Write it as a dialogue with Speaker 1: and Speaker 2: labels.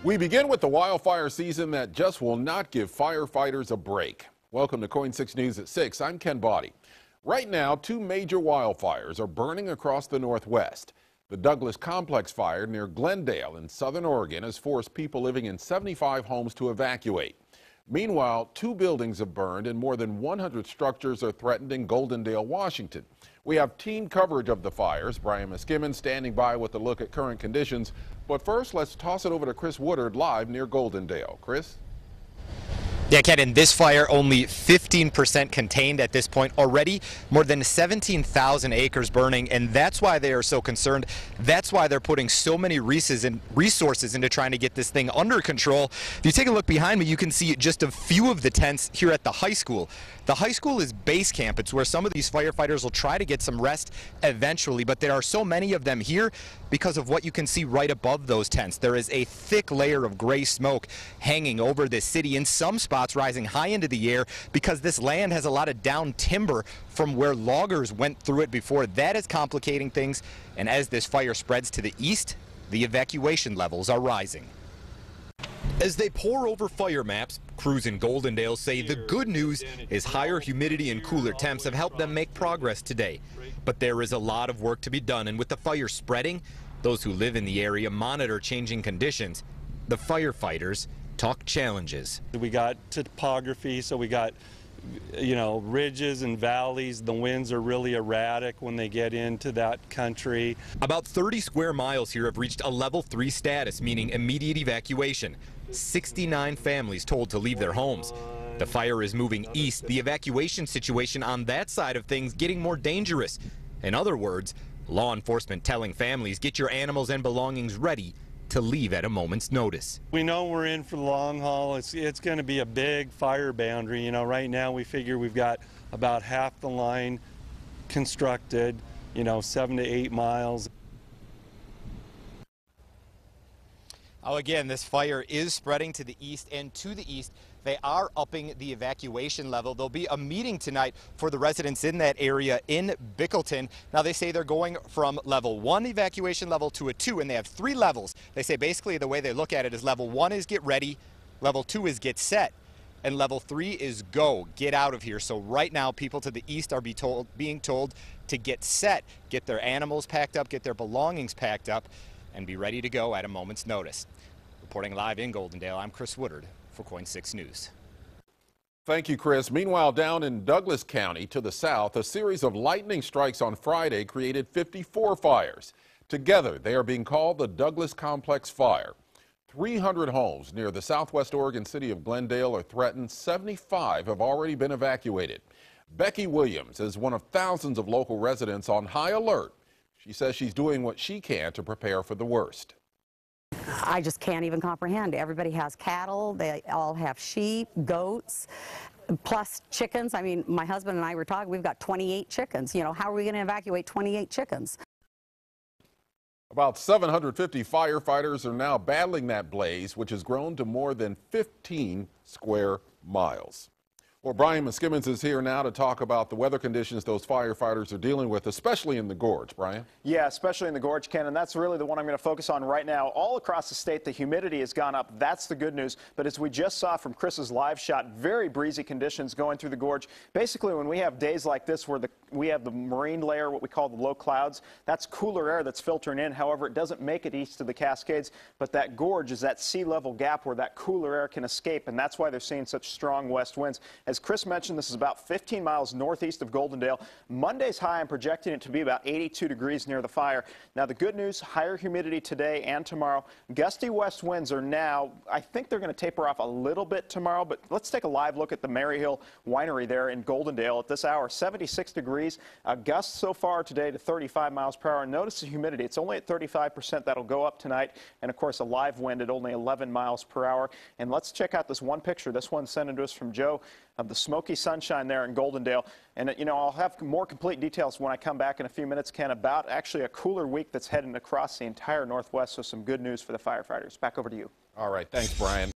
Speaker 1: We begin with the wildfire season that just will not give firefighters a break. Welcome to KOIN 6 News at 6. I'm Ken Body. Right now, two major wildfires are burning across the Northwest. The Douglas Complex fire near Goldendale in southern Oregon has forced people living in 75 homes to evacuate. Meanwhile, two buildings have burned and more than 100 structures are threatened in Goldendale, Washington. We have team coverage of the fires. Brian Miskimmon standing by with a look at current conditions. But first, let's toss it over to Chris Woodard live near Goldendale. Chris?
Speaker 2: Yeah, Ken, in this fire, only 15% contained at this point. Already more than 17,000 acres burning, and that's why they are so concerned. That's why they're putting so many resources into trying to get this thing under control. If you take a look behind me, you can see just a few of the tents here at the high school. The high school is base camp. It's where some of these firefighters will try to get some rest eventually, but there are so many of them here because of what you can see right above those tents. There is a thick layer of gray smoke hanging over this city, in some spots rising high into the air because this land has a lot of down timber from where loggers went through it before. That is complicating things, and as this fire spreads to the east, the evacuation levels are rising. As they pore over fire maps, crews in Goldendale say the good news is higher humidity and cooler temps have helped them make progress today. But there is a lot of work to be done, and with the fire spreading, those who live in the area monitor changing conditions. The firefighters talk challenges.
Speaker 3: We got topography, so we got, ridges and valleys. The winds are really erratic when they get into that country. About
Speaker 2: 30 square miles here have reached a level 3 status, meaning immediate evacuation. 69 families told to leave their homes. The fire is moving east. The evacuation situation on that side of things getting more dangerous. In other words, law enforcement telling families, get your animals and belongings ready to leave at a moment's notice.
Speaker 3: We know we're in for the long haul. It's going to be a big fire boundary. Right now we figure we've got about half the line constructed, 7 to 8 miles.
Speaker 2: Oh, again, this fire is spreading to the east, and to the east, they are upping the evacuation level. There'll be a meeting tonight for the residents in that area in Bickleton. Now, they say they're going from level 1 evacuation level to a 2, and they have 3 levels. They say basically the way they look at it is level 1 is get ready, level 2 is get set, and level 3 is go, get out of here. So right now, people to the east are being told to get set, get their animals packed up, get their belongings packed up, and be ready to go at a moment's notice. Reporting live in Goldendale, I'm Chris Woodard for KOIN 6 News.
Speaker 1: Thank you, Chris. Meanwhile, down in Douglas County to the south, a series of lightning strikes on Friday created 54 fires. Together, they are being called the Douglas Complex Fire. 300 homes near the southwest Oregon city of Goldendale are threatened. 75 have already been evacuated. Becky Williams is one of thousands of local residents on high alert. She says she's doing what she can to prepare for the worst.
Speaker 4: I just can't even comprehend. Everybody has cattle, they all have sheep, goats, plus chickens. I mean, my husband and I were talking, we've got 28 chickens. How are we going to evacuate 28 chickens?
Speaker 1: About 750 firefighters are now battling that blaze, which has grown to more than 15 square miles. Well, Brian Miskimmon is here now to talk about the weather conditions those firefighters are dealing with, especially in the gorge. Brian?
Speaker 5: Yeah, especially in the gorge, Ken, and that's really the one I'm going to focus on right now. All across the state, the humidity has gone up. That's the good news. But as we just saw from Chris's live shot, very breezy conditions going through the gorge. Basically, when we have days like this where we have the marine layer, what we call the low clouds, that's cooler air that's filtering in. However, it doesn't make it east to the Cascades, but that gorge is that sea level gap where that cooler air can escape, and that's why they're seeing such strong west winds. As Chris mentioned, this is about 15 miles northeast of Goldendale. Monday's high, I'm projecting it to be about 82 degrees near the fire. Now, the good news, higher humidity today and tomorrow. Gusty west winds are now, I think they're going to taper off a little bit tomorrow, but let's take a live look at the Maryhill Winery there in Goldendale at this hour. 76 degrees. Gusts so far today to 35 miles per hour. Notice the humidity. It's only at 35%. That'll go up tonight. And, of course, a live wind at only 11 miles per hour. And let's check out this one picture. This one's sent to us from Joe of the smoky sunshine there in Goldendale. And, I'll have more complete details when I come back in a few minutes, Ken, about actually a cooler week that's heading across the entire Northwest. So some good news for the firefighters. Back over to you.
Speaker 1: All right. Thanks, Brian.